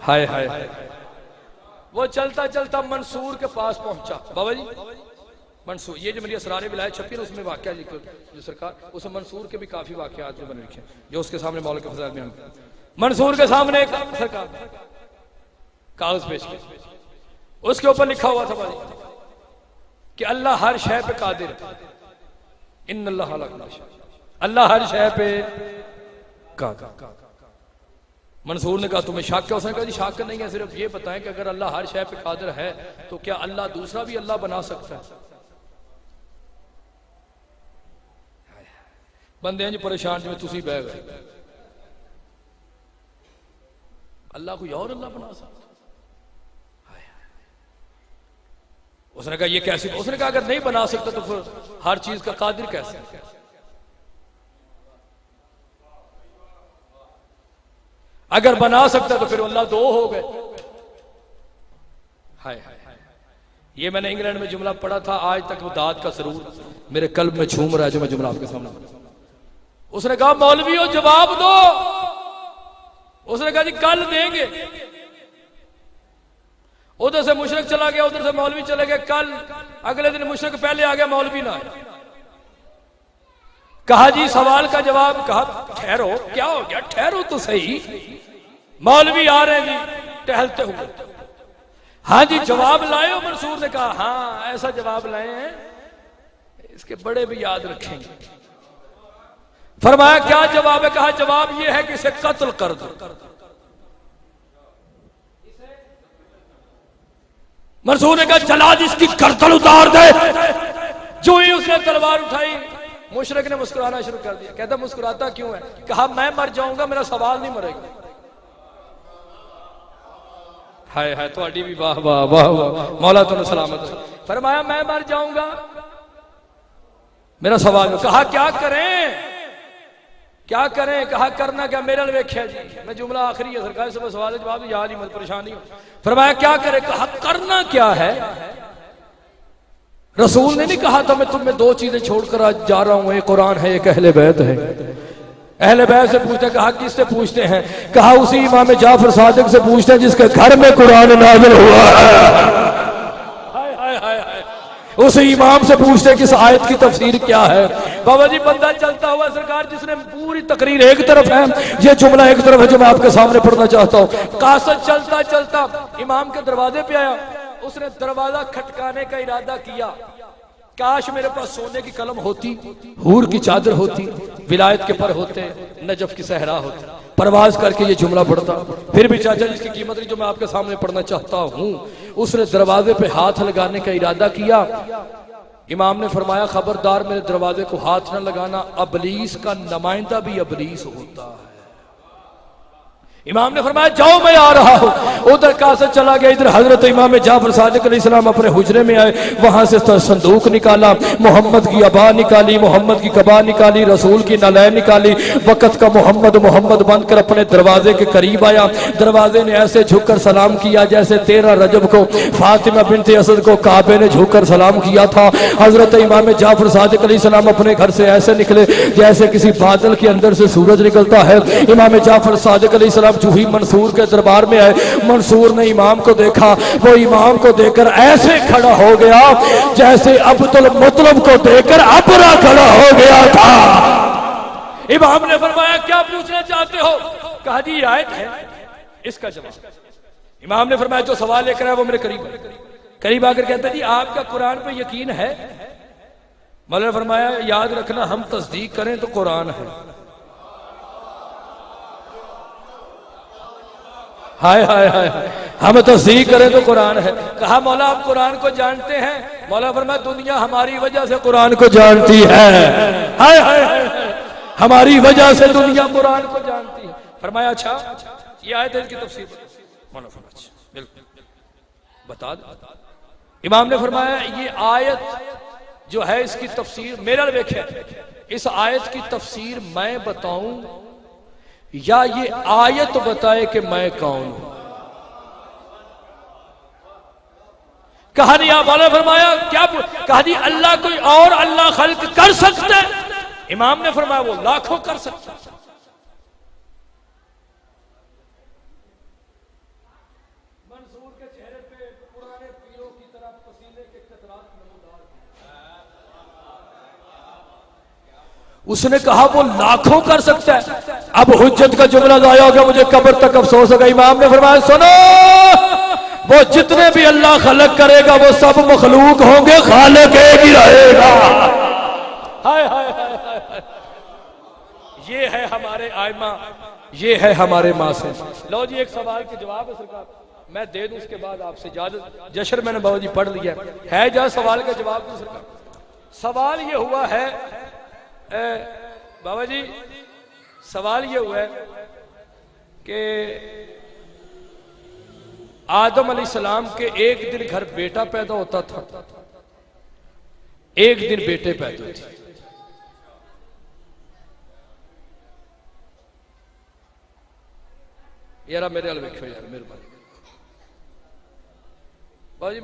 हाय हाय हाय। वो चलता चलता मंसूर के पास पहुंचा। बाबा जी मंसूर, ये जो मेरी असरार विलायत छपी है उसमें वाकया जो सरकार, उसमें मंसूर के भी काफी वाकयात जो बने लिखे जो उसके सामने मौला के फज़ाइल बयान किए। मंसूर के सामने एक सरकार कागज पेश किया, उसके ऊपर लिखा हुआ था भाई कि अल्लाह हर शय पे कादिर है, इन्नल्लाह अला कुल्ली शै, अल्लाह हर शय पे कादिर। मंसूर ने कहा तुम्हें शक है? उसने कहा जी शक नहीं है, सिर्फ ये बताएं कि अगर अल्लाह हर शय पे कादिर है तो क्या अल्लाह दूसरा भी अल्लाह बना सकता है? बंदे हैं जी परेशान जिवें तुसीं बह गए, अल्लाह कोई और अल्लाह बना सकता? उसने कहा ये कैसे? उसने कहा अगर नहीं बना सकता तो फिर हर चीज का कादिर कैसे? अगर बना सकता तो फिर अल्लाह दो हो गए। हाय हाय, ये मैंने इंग्लैंड में जुमला पढ़ा था, आज तक वो दाद का सरूर मेरे कल्ब में झूम रहा है जो मैं जुमला आपके सामने। उसने कहा मौलवियों जवाब दो। उसने कहा जी कल देंगे। उधर से मुशरिक चला गया, उधर से मौलवी चले गए। कल अगले दिन मुशरिक पहले आ गया, मौलवी ना आया। कहा जी सवाल का जवाब। कहा ठहरो, क्या हो गया? ठहरो तो सही, मौलवी आ रहे हैं जी टहलते हुए। हाँ जी जवाब लाए हो? मंसूर ने कहा हाँ ऐसा जवाब लाए हैं, इसके बड़े भी याद रखेंगे। फरमाया क्या जवाब है? कहा जवाब यह है कि इसे कत्ल कर दो। मंसूर ने कहा चला जिसकी गर्दन उतार दे। जो ही उसने तलवार उठाई, मुशरिक ने मुस्कुराना शुरू कर दिया। कहता मुस्कुराता क्यों है? कहा मैं मर जाऊंगा, मेरा सवाल नहीं मरेगा। हाय हाय, थोड़ी भी वाह वाह वाह वाह, मौला तुम सलामत। फरमाया मैं मर जाऊंगा, मेरा सवाल। कहा क्या करें? क्या करें? कहा करना क्या? मेरे वेख्या जी, मैं जुमला आखिरी है सरकार, सब सवाल जवाब याद ही मत, परेशानी हो। फरमाया क्या करे? कहा करना क्या है? रसूल ने नहीं कहा था मैं तुम्हें दो चीजें छोड़कर आज जा रहा हूं, एक कुरान है एक अहले बैत है। अहले बैत से पूछते, कहा किससे पूछते हैं? कहा उसी इमाम जाफर सादिक से पूछते हैं जिसके घर में कुरान नाज़िल हुआ है। उस इमाम से पूछते किस आयत की तफसीर क्या है। बाबा जी बंदा चलता हुआ सरकार, जिसने पूरी तकरीर एक तरफ है, ये जुमला एक तरफ है जो मैं आपके सामने पढ़ना चाहता हूँ। कासद चलता चलता इमाम के दरवाजे पे आया, उसने दरवाजा खटकाने का इरादा किया। काश मेरे पास सोने की कलम होती, हूर की चादर होती, विलायत के पर होते, नजफ की सहरा होती, परवाज करके ये जुमला पढ़ता। फिर भी चाचा जिसकी कीमत नहीं जो मैं आपके सामने पढ़ना चाहता हूँ। उसने दरवाजे पे हाथ लगाने का इरादा किया, इमाम ने फरमाया खबरदार मेरे दरवाजे को हाथ न लगाना, अबलीस का नुमाइंदा भी अबलीस होता है। इमाम ने फरमाया जाओ मैं आ रहा हूँ। उधर कहा से चला गया, इधर हजरत इमाम जाफर सादिक अलैहिस्सलाम अपने हुजरे में आए, वहां से संदूक निकाला, मोहम्मद की अबा निकाली, मोहम्मद की कबा निकाली, रसूल की नलैन निकाली, वक़्त का मोहम्मद मोहम्मद बनकर अपने दरवाजे के करीब आया। दरवाजे ने ऐसे झुककर सलाम किया जैसे 13 रजब को फातिमा बिनते असद को काबे ने झुककर सलाम किया था। हजरत इमाम जाफर सादिक अलैहिस्सलाम अपने घर से ऐसे निकले जैसे किसी बादल के अंदर से सूरज निकलता है। इमाम जाफर सादिक अलैहिस्सलाम जूही मंसूर के दरबार में आए। मंसूर ने इमाम को देखा, वो इमाम को देखकर ऐसे खड़ा हो गया जैसे अब्दुल मुत्तलिब को देखकर अबरा खड़ा हो गया था। इमाम ने फरमाया क्या पूछना चाहते हो? कहा जी आयत है, इसका जवाब। इमाम ने फरमाया जो सवाल लेकर आया वो मेरे करीब आकर कहता जी आपका कुरान पे यकीन है? मौलाना ने फरमाया याद रखना हम तस्दीक करें तो कुरान है। हाय हाय हाय, हम तस्दीक करें तो कुरान है। कहा मौला आप कुरान को जानते हैं? मौला फरमाया दुनिया हमारी वजह से कुरान को जानती है। हाय हाय हाय, हमारी वजह से दुनिया कुरान को जानती है। फरमाया अच्छा ये आयत है इसकी तफसीर मौला फरमाया बिल्कुल बता दो। इमाम ने फरमाया ये आयत जो है इसकी तफसीर मेरा व्याख्या, इस आयत की तफसीर मैं बताऊं या ये आयत बताए कि मैं कौन हूं? कहा नहीं आप वाला फरमाया क्या? कहा जी अल्लाह कोई और अल्लाह खल्क कर सकता है? इमाम ने फरमाया वो लाखों कर सकता है। मंसूर के चेहरे पे पुराने पीरों की तरह पसीने के कतरात नमूदार। उसने कहा वो लाखों कर सकता है। अब हुज्जत का जुमला जाया हो गया, मुझे कब्र तक अफसोस होगा। इमाम ने फरमाया सुनो, वो जितने भी अल्लाह खलक करेगा वो सब मखलूक होंगे, खालिक एक ही रहेगा। हाय हाय हाय हाय, ये है हमारे आइमा, ये है हमारे मासे। लो जी एक सवाल के जवाब है सरकार, मैं दे दूं उसके बाद आपसे इजाजत। जशर मैंने बाबा जी पढ़ लिया है जा सवाल का जवाब दूं सरकार। सवाल ये हुआ है बाबा जी, सवाल ये हुआ है कि आदम अलैहिस्सलाम के एक दिन घर बेटा पैदा होता था, एक दिन बेटे पैदा होते थे। यार मेरे हाल देखो यार मेहरबानी बाबा जी,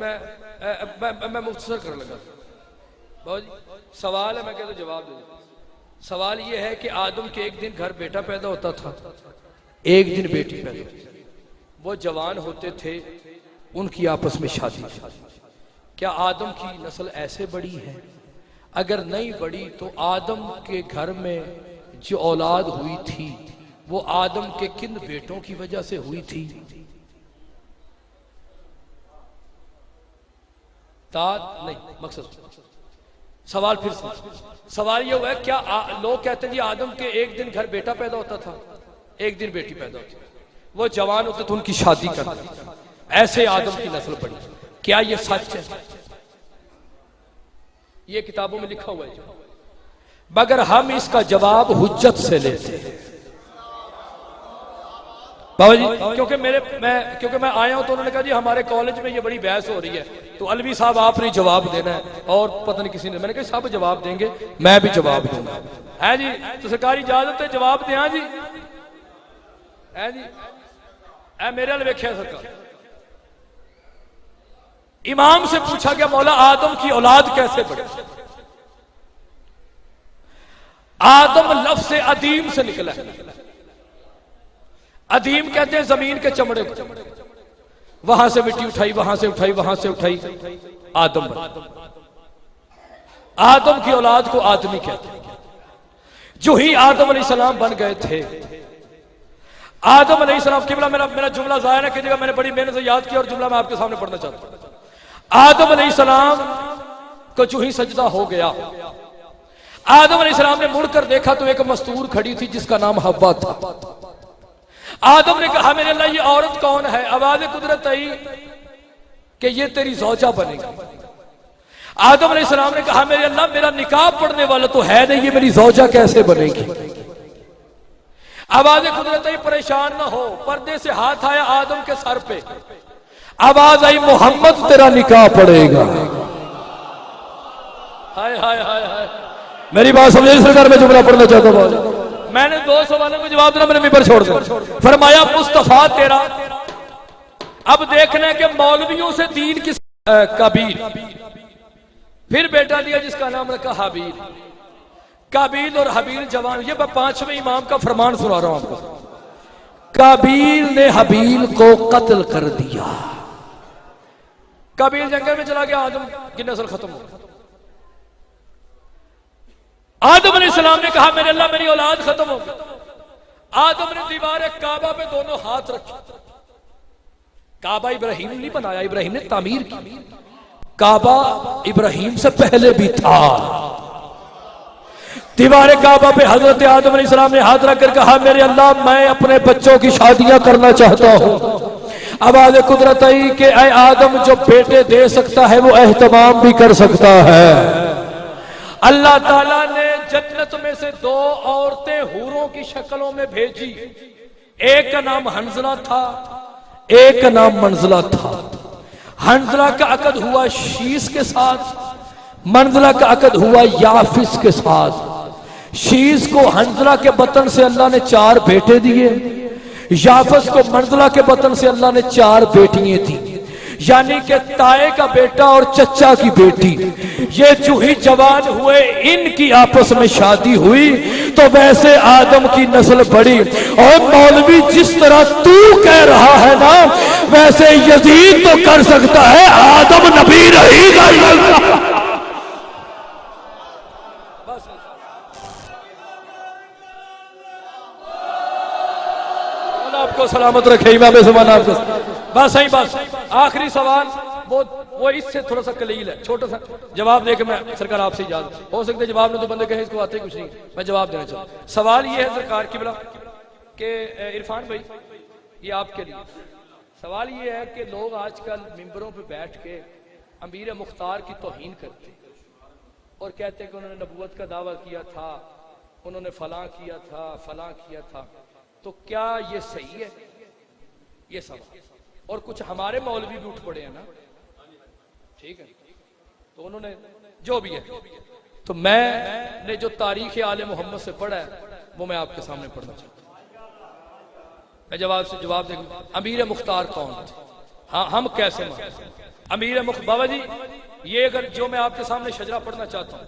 मैं मुख्तसर कर लगा बाबा जी। सवाल है, मैं कहता जवाब दे दो। सवाल यह है कि आदम के एक दिन घर बेटा पैदा होता था, एक दिन बेटी पैदा होती थी। वो जवान होते थे, उनकी आपस में शादी। क्या आदम की नस्ल ऐसे बढ़ी है? अगर नहीं बढ़ी तो आदम के घर में जो औलाद हुई थी वो आदम के किन बेटों की वजह से हुई थी? नहीं मकसद सवाल फिर से, सवाल ये हुआ है क्या लोग कहते हैं जी आदम के एक दिन घर बेटा पैदा होता था, एक दिन बेटी पैदा होती, वो जवान होते तो उनकी शादी करते, ऐसे आदम की नस्ल बढ़ी। क्या ये सच है? ये किताबों में लिखा हुआ है, मगर हम इसका जवाब हुज्जत से लेते हैं बाबा जी। क्योंकि मैं आया हूं तो उन्होंने कहा जी हमारे कॉलेज में ये बड़ी बहस हो रही है, तो अलवी साहब आपने जवाब देना है और पता नहीं किसी ने। मैंने कहा सब जवाब देंगे, मैं भी जवाब दूंगा। है जी, तो सरकारी इजाजत है जवाब दें? हाँ जी, है जी, है मेरे वाले वेख्या सरकार। इमाम से पूछा गया मौला आदम की औलाद कैसे बढ़ी? आदम लफ्ज़ से अदीम से निकला है। अदीम कहते हैं जमीन के चमड़े को, वहां से मिट्टी उठाई, वहां से उठाई, वहां से उठाई, आदम बना। आदम की औलाद को आदमी कहते हैं। जो ही आदम अलैहिस्सलाम बन गए थे, आदम अलैहिस्सलाम किबला, मेरा जुमला जाया ना कीजिएगा, मैंने बड़ी मेहनत से याद किया और जुमला मैं आपके सामने पढ़ना चाहता हूं। आदम अलैहिस्सलाम को जो ही सजदा हो गया, आदम अलैहिस्सलाम ने मुड़कर देखा तो एक मस्तूर खड़ी थी जिसका नाम हव्वा था। आदम ने कहा मेरे अल्लाह ये औरत कौन है? आवाज़ कुदरत आई कि ये तेरी ज़ौजा बनेगी। आदम अलैहिस्सलाम ने कहा मेरे अल्लाह मेरा निकाह पढ़ने वाला तो है नहीं, ये मेरी ज़ौजा कैसे बनेगी। आवाज कुदरत आई परेशान ना हो, पर्दे से हाथ आया आदम के सर पे, आवाज आई मोहम्मद तेरा निकाह पड़ेगा। हाय हाय हाय हाय, मेरी बात समझे सरकार, मैं जुमला पढ़ना चाहता हूं। मैंने 2 सवालों में जवाब देना, मैंने मिंबर छोड़ दिया। फरमाया मुस्तफा तेरा, अब देखना है कि मौलवियों से दीन किस काबील, फिर बेटा दिया जिसका नाम रखा हाबील। काबील और हबील जवान, ये मैं 5वें इमाम का फरमान सुना रहा हूं आपको। काबील ने हबील को कत्ल कर दिया। काबील जंगल में चला गया, आदम की नस्ल खत्म हो गई। आदम अलैहिस्सलाम ने कहा मेरे अल्लाह मेरी औलाद खत्म हो गई। आदम ने दीवार काबा पे दोनों हाथ रखे। काबा इब्राहिम ने नहीं बनाया, इब्राहिम ने तामीर की। काबा इब्राहिम से पहले भी था। दीवार काबा पे हजरत आदम अलैहिस्सलाम ने हाथ रखकर कहा मेरे अल्लाह मैं अपने बच्चों की शादियां करना चाहता हूं। आवाज कुदरत आई कि ऐ आदम जो बेटे दे सकता है वो एहतमाम भी कर सकता है। अल्लाह ताला ने जन्नत में से 2 औरतें हूरों की शक्लों में भेजी। एक का नाम हंजला था, एक का नाम मंजला था। हंजला का अकद हुआ शीस के साथ, मंजला का अकद हुआ याफिस के साथ। शीस को हंजला के बतन से अल्लाह ने 4 बेटे दिए, याफिस को मंजला के बतन से अल्लाह ने 4 बेटियां दी। यानी कि ताए का बेटा और चचा की बेटी, ये जो ही जवान हुए इनकी आपस में शादी हुई तो वैसे आदम की नस्ल बढ़ी। और मौलवी जिस तरह तू कह रहा है ना वैसे यजीद तो कर सकता है, आदम नबी रहेगा। आपको सलामत रखे इमाम ज़मान आपको। बस सही बस आखिरी सवाल वो इससे थोड़ा सा कलील है, छोटा सा जवाब देके मैं सरकार आपसे इजाजत, हो सकता है जवाब में तो बंदे कहें इसको आते ही कुछ नहीं, मैं जवाब देना चाहूँ। सवाल ये है सरकार की बला कि इरफान भाई ये आपके लिए सवाल ये है कि लोग आजकल मिंबरों पे बैठ के अमीर मुख्तार की तौहीन करते और कहते कि उन्होंने नबूवत का दावा किया था, उन्होंने फलां किया था, फलां किया था, तो क्या ये सही है? ये सवाल। और कुछ हमारे मौलवी भी उठ पड़े हैं ना, ठीक है, तो उन्होंने जो भी है, तो मैंने जो तारीख आले मोहम्मद से पढ़ा है वो मैं आपके सामने पढ़ना चाहता हूं। मैं जवाब देखूं अमीर मुख्तार कौन थे, हाँ हम कैसे मान अमीर मुख्तार। बाबा जी ये अगर जो मैं आपके सामने शजरा पढ़ना चाहता हूं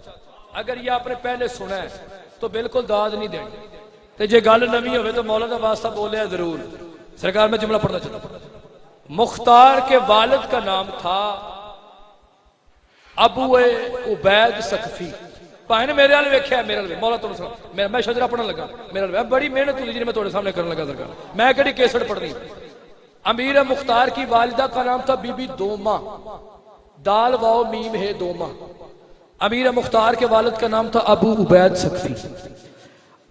अगर ये आपने पहले सुना है तो बिल्कुल दाद नहीं देंगे, तो जे गल नवी हो तो मौला का वास्ता बोले जरूर। सरकार में जुमला पढ़ना चाहता हूं। मुख्तार के वालिद का नाम था अबू उबैद सकफी। भाई ने मेरे वाले वेख्या मेरे वाले मौला तो मैं शजरा पढ़न लगा, मेरे वाले बड़ी मेहनत हुई जी मैं थोड़े सामने करने लगा सरकार, मैं कड़ी केसट पढ़नी। अमीर मुख्तार की वालिदा का नाम था बीबी दोमा, दाल वाओ मीम है दोमा। अमीर मुख्तार के वालिद का नाम था अबू उबैद सकफी।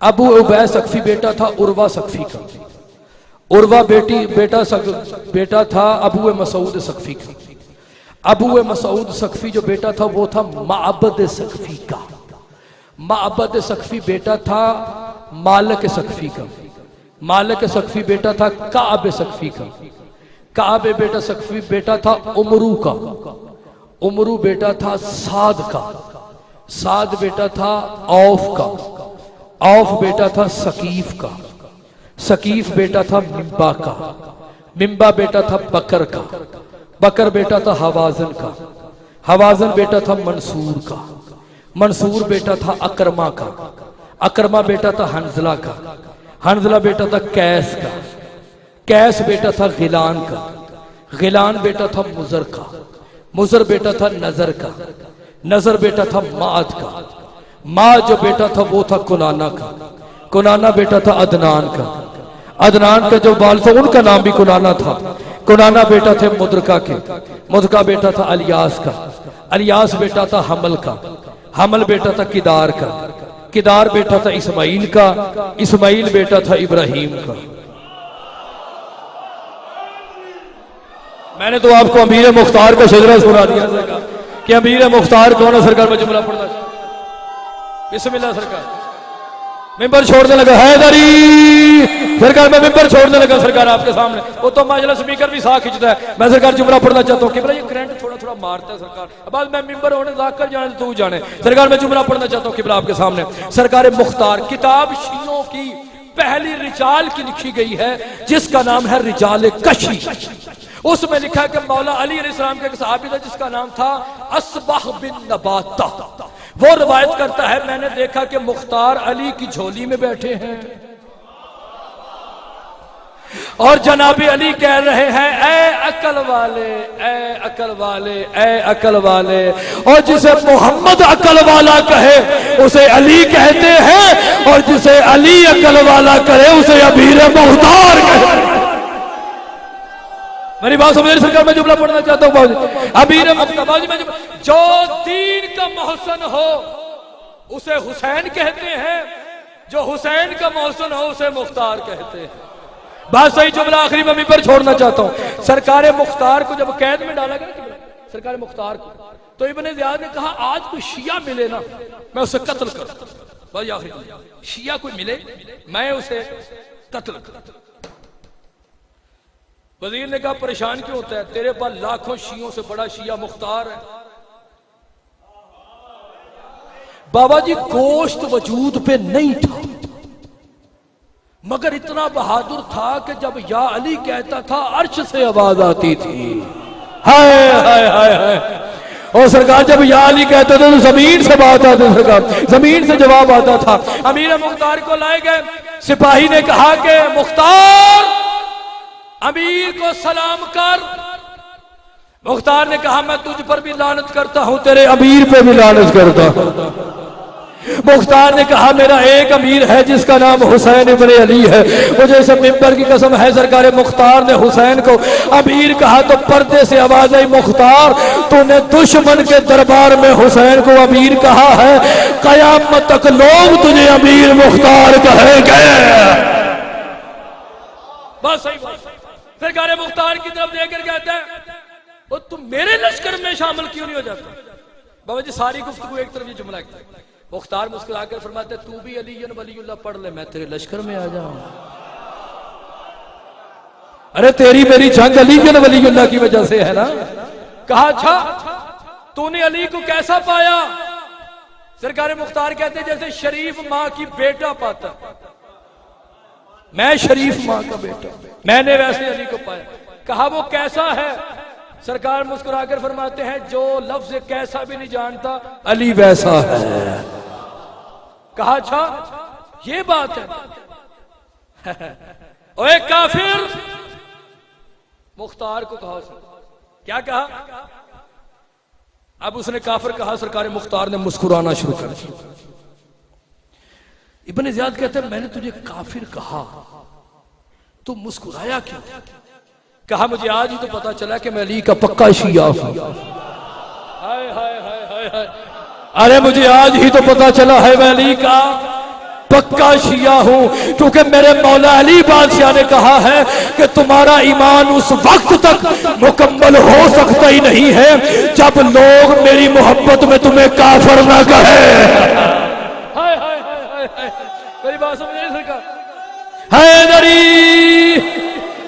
अबू उबैद सकफी बेटा था उर्वा सकफी का। उर्वा बेटा था अबू मसूद सकफी का। अबू मसूद सकफी जो बेटा था वो था माबद सकफी का। माबद सकफी बेटा था मालिक सकफी का। मालिक सकफी बेटा था काब सकफी का। काब बेटा सकफी बेटा था उमरू का। उमरू बेटा था साद का। साद बेटा था औफ का। औफ बेटा था सकीफ का। सकीफ बेटा था मिम्बा का। मिम्बा बेटा था बकर का। बकर बेटा था हवाजन का। हवाजन बेटा था मंसूर का। मंसूर बेटा था अकरमा का। अकरमा बेटा था हंजला का। हंजला बेटा था कैस का। कैस बेटा था गिलान का। गिलान बेटा था मुजर का। मुजर बेटा था नजर का। नजर बेटा था माद का। माद जो बेटा था वो था कुनाना का। कुनाना बेटा था अदनान का। अदनान का जो बाल था उनका नाम भी कुनाना था। कुनाना बेटा थे मुद्रका के। मुद्रका बेटा था अलियास का। अलियास बेटा था हमल का। हमल बेटा था किदार का। किदार बेटा था इस्माइल का। इस्माइल बेटा था इब्राहिम का। मैंने तो आपको अमीर मुख्तार का शजरा सुना दिया कि अमीर मुख्तार कौन है। सरकार में जुमला पढ़ना बिस्मिल्लाह। सरकार मिंबर छोड़ने लगा, हैदरी। सरकार मैं मिंबर छोड़ने लगा सरकार आपके सामने। वो तो माजला स्पीकर भी साथ खींचता है। मैं सरकार जुमला पढ़ना चाहता हूँ कि ये करंट थोड़ा थोड़ा मारता है सरकार। अब मैं मिंबर होने जाकर जाने तू जाने। सरकार मैं जुमला पढ़ना चाहता हूँ किबला आपके सामने। सरकार मुख्तार किताब शियों की पहली रिजाल की लिखी गई है जिसका नाम है रिजाल कशी। उसमें लिखा है कि मौला अली अलैहिस्सलाम के एक सहाबी था जिसका नाम था असबाह बिन नबाता। वो रवायत करता है मैंने देखा कि मुख्तार अली की झोली में बैठे हैं और जनाबी अली कह रहे हैं ए अकल वाले, ए अकल वाले, ए अकल वाले। और जिसे मोहम्मद अकल वाला कहे उसे अली कहते हैं और जिसे अली अकल वाला करे उसे अमीर मुख्तार कहते हैं। मेरी बात समझ सरकार मैं जुमला पढ़ना चाहता हूँ बाबूजी। अमीर मुख्तार बाबूजी मैं जो दीन का मोहसन हो उसे हुसैन कहते हैं, जो हुसैन का मोहसन हो उसे मुख्तार कहते हैं। बात सही। जुमला आखिरी में मिंबर छोड़ना चाहता हूं। सरकार मुख्तार को जब कैद में डाला गया सरकार मुख्तार को, तो इब्ने ज़ियाद ने कहा आज कोई शिया मिले ना मैं उसे कत्ल करूं। भाई आखिरी शिया कोई मिले मैं उसे कत्ल करूं। वजीर ने कहा परेशान क्यों होता है, तेरे पास लाखों शियों से बड़ा शिया मुख्तार है। बाबा जी गोश्त वजूद पे नहीं था मगर इतना बहादुर था कि जब या अली कहता था अर्श से आवाज आती थी। हाय हाय हाय हाय। और सरकार जब या अली कहते थे तो जमीन से बात आती, सरकार जमीन से जवाब आता था। अमीर मुख्तार को लाए गए। सिपाही ने कहा कि मुख्तार अमीर को सलाम कर। मुख्तार ने कहा मैं तुझ पर भी लानत करता हूं, तेरे अमीर पे भी लानत करता हूं। मुख्तार ने कहा मेरा एक अमीर है जिसका नाम हुसैन इब्ने अली है। मुझे इस मिंबर की कसम है सरकार मुख्तार ने हुसैन को अमीर कहा तो पर्दे से आवाज आई मुख्तार तूने दुश्मन के दरबार में हुसैन को अमीर कहा है, कयामत तक लोग तुझे अमीर मुख्तार कहेंगे। बस सही बात। सरकार मुख्तार की तरफ देखकर कहता है वो तुम मेरे लश्कर में शामिल क्यों नहीं हो जाता। बाबा जी सारी गुफ्तगू एक तरफ ये जुमला मुख्तार मुस्कुराकर फरमाते तू भी अली वलीउल्लाह पढ़ ले मैं तेरे लश्कर में आ जाऊं। अरे तेरी मेरी जंग अली वलीउल्लाह की वजह से है ना। कहा अच्छा तूने अली को कैसा पाया। सरकार मुख्तार कहते जैसे शरीफ माँ की बेटा पाता, मैं शरीफ माँ का बेटा, मैंने वैसे अली को पाया। कहा वो कैसा है। सरकार मुस्कुराकर फरमाते हैं जो लफ्ज कैसा भी नहीं जानता अली वैसा है। कहा अच्छा ये बात है। ओए काफिर। मुख्तार को कहा क्या कहा। अब उसने काफिर कहा। सरकार मुख्तार ने मुस्कुराना शुरू कर दिया। इब्ने ज़ियाद कहते हैं मैंने तुझे काफिर कहा तू मुस्कुराया क्यों। कहा मुझे आज ही तो पता चला कि मैं अली का पक्का शिया हूं। हाय हाय हाय हाय हाय। अरे मुझे आज ही तो पता चला है मैं अली का पक्का शिया हूं क्योंकि मेरे मौला अली बादशाह ने कहा है कि तुम्हारा ईमान उस वक्त तक मुकम्मल हो सकता ही नहीं है जब लोग मेरी मोहब्बत में तुम्हें काफिर ना कहे। हाय हाय हाय हाय। मेरी बात समझिए सरकार। हैदरी।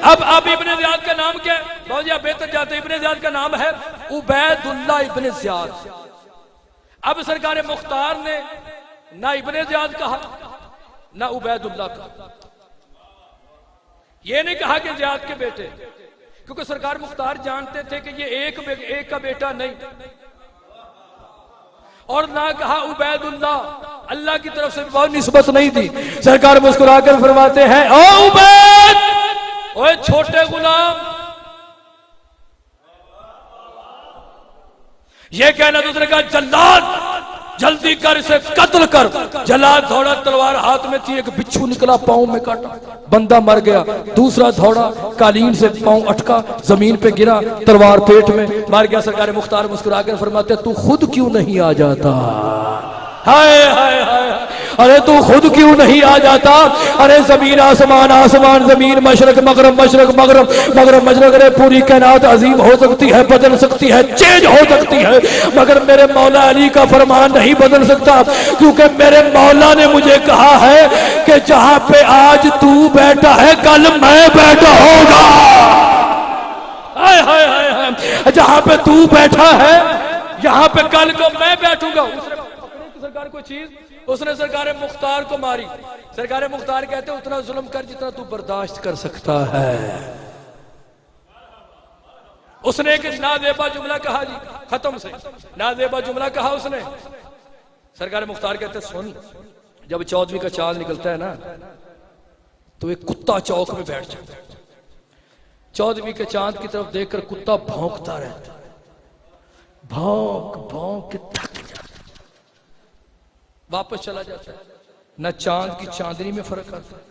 अब इब्ने ज़ियाद का नाम क्या है। बहुत जी आप बेहतर जाते हैं। इब्ने ज़ियाद का नाम है उबैदुल्लाह इब्ने ज़ियाद। अब सरकार मुख्तार ने ना इब्ने ज़ियाद कहा ना उबैदुल्लाह कहा। ये नहीं कहा कि ज़ियाद के बेटे, क्योंकि सरकार मुख्तार जानते थे कि ये एक का बेटा नहीं। और ना कहा उबैदुल्लाह, अल्लाह की तरफ से बहुत निस्बत नहीं थी। सरकार मुस्कुराकर फरमाते हैं ओ उबैद, ओए छोटे गुलाम, ये कहना दूसरे का जल्लाद जल्दी कर इसे कत्ल कर। जल्लाद दौड़ा, तलवार हाथ में थी, एक बिच्छू निकला पांव में काटा, बंदा मर गया। दूसरा दौड़ा, कालीन से पांव अटका, जमीन पे गिरा, तलवार पेट में मार गया। सरकार मुख्तार मुस्कुराकर फरमाते तू खुद क्यों नहीं आ जाता। हाय हाय हाय। अरे तू खुद क्यों नहीं आ जाता? अरे जमीन आसमान, आसमान जमीन, मशरक मगरब, मशरक मगरब, मगरब मशरक। अरे पूरी कायनात अजीम हो सकती है, बदल सकती है, चेंज हो सकती है, मगर मेरे मौला अली का फरमान नहीं बदल सकता, क्योंकि मेरे मौला ने मुझे कहा है कि जहां पे आज तू बैठा है कल मैं बैठा होगा। हाय हाय हाय हाय, जहां पे तू बैठा है यहां पे कल को मैं बैठूंगा। उसने अपने की सरकार कोई चीज, उसने सरकार मुख्तार को मारी। सरकार मुख्तार कहते उतना जुल्म कर जितना तू बर्दाश्त कर सकता है। उसने एक नाजेबा जुमला कहा जी, खत्म से नाजेबा जुमला कहा उसने। सरकार मुख्तार कहते सुन, जब 14वीं का चांद निकलता है ना तो एक कुत्ता चौक में बैठ जाता है। 14वीं के चांद की तरफ देखकर कुत्ता भौंकता रहता है, भौंक भौंक के थक जाता है, वापस चला जाता है। न चांद की चांदनी में फर्क आता है।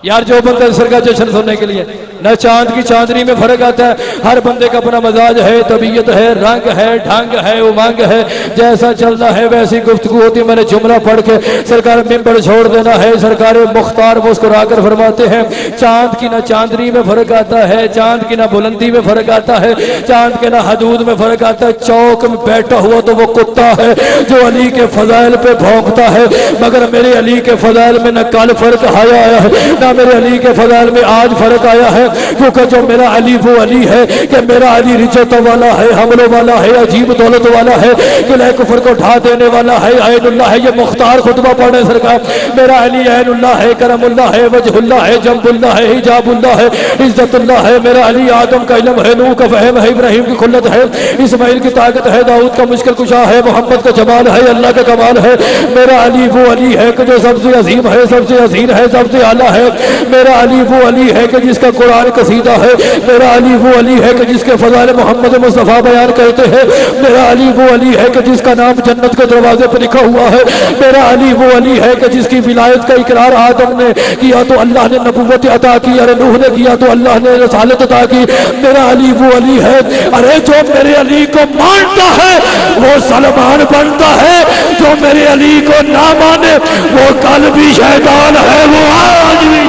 यार जो बंदा सरकार जश्न सुनने के लिए, न चांद की चांदनी में फर्क आता है। हर बंदे का अपना मजाज है, तबीयत है, रंग है, ढंग है, उमंग है, जैसा चलना है वैसी गुफ्तगू होती है। मैंने जुमला पढ़ के सरकार मिंबर छोड़ देना है। सरकार मुख्तार मुस्कुरा कर फरमाते हैं चांद की न चांदनी में फर्क आता है, चांद की न बुलंदी में फर्क आता है, चांद के न हदूद में फर्क आता है। चौक में बैठा हुआ तो वो कुत्ता है जो अली के फजाइल पे भौंकता है, मगर मेरे अली के फजाइल में न कल फर्क आया है, मेरे अली के फजाइल में आज फर्क आया है, क्योंकि जो मेरा अली वो अली है कि मेरा अली रिजत वाला है, हमलों वाला है, अजीब दौलत वाला है, किले कुफर को ढा देने वाला है, ऐनुल्लाह है। ये मुख्तार खुतबा पढ़े सरकार, मेरा अली ऐनुल्लाह है, करमुल्लाह है, वजहुल्लाह है, जम्बुल्लाह है, हिजाबुल्लाह है, इज्जतुल्लाह है। मेरा अली आदम का इल्म है, नूह का फहम है, इब्राहिम की खुल्लत है, इस्माइल की ताकत है, दाऊद का मुश्किल कुशा है, मोहम्मद का जमाल है, अल्लाह का कमाल है। मेरा अली वो अली है कि जो सबसे अजीम है, सबसे हसीन है, सबसे आला है। मेरा अली वो अली है कि जिसका कुरान कसीदा है। मेरा अली वो अली है कि जिसके फज़ाइल मोहम्मद मुस्तफ़ा बयान करते हैं। मेरा अली वो अली है कि जिसका नाम जन्नत के दरवाजे पर लिखा हुआ है। मेरा अली वो अली है कि जिसकी विलायत का इकरार आदम ने किया तो अल्लाह ने नबूवत अता की, अरे नूह ने किया तो अल्लाह ने रसालत अता की। मेरा अली वो अली है, अरे जो मेरे अली को मानता है वो सलमान बनता है, जो मेरे अली को ना माने वो कल भी शैतान है, वो आज भी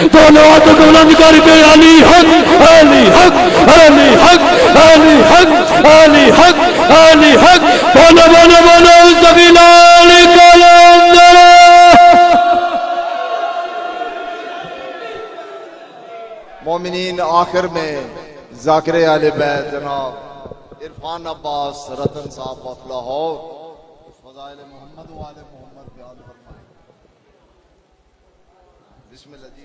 दोनों हाथ बुलंद करके अली हक, अली हक, अली हक, अली हक, अली हक, अली हक, बोलो बोलो बोलो मोमिनीन। आखिर में जाकिर आले बैत जनाब इरफान अब्बास रतन साहब ऑफ लाहौर फज़ाइल मोहम्मद वाले मोहम्मद बयान फरमाएं। बिस्मिल्लाह जी।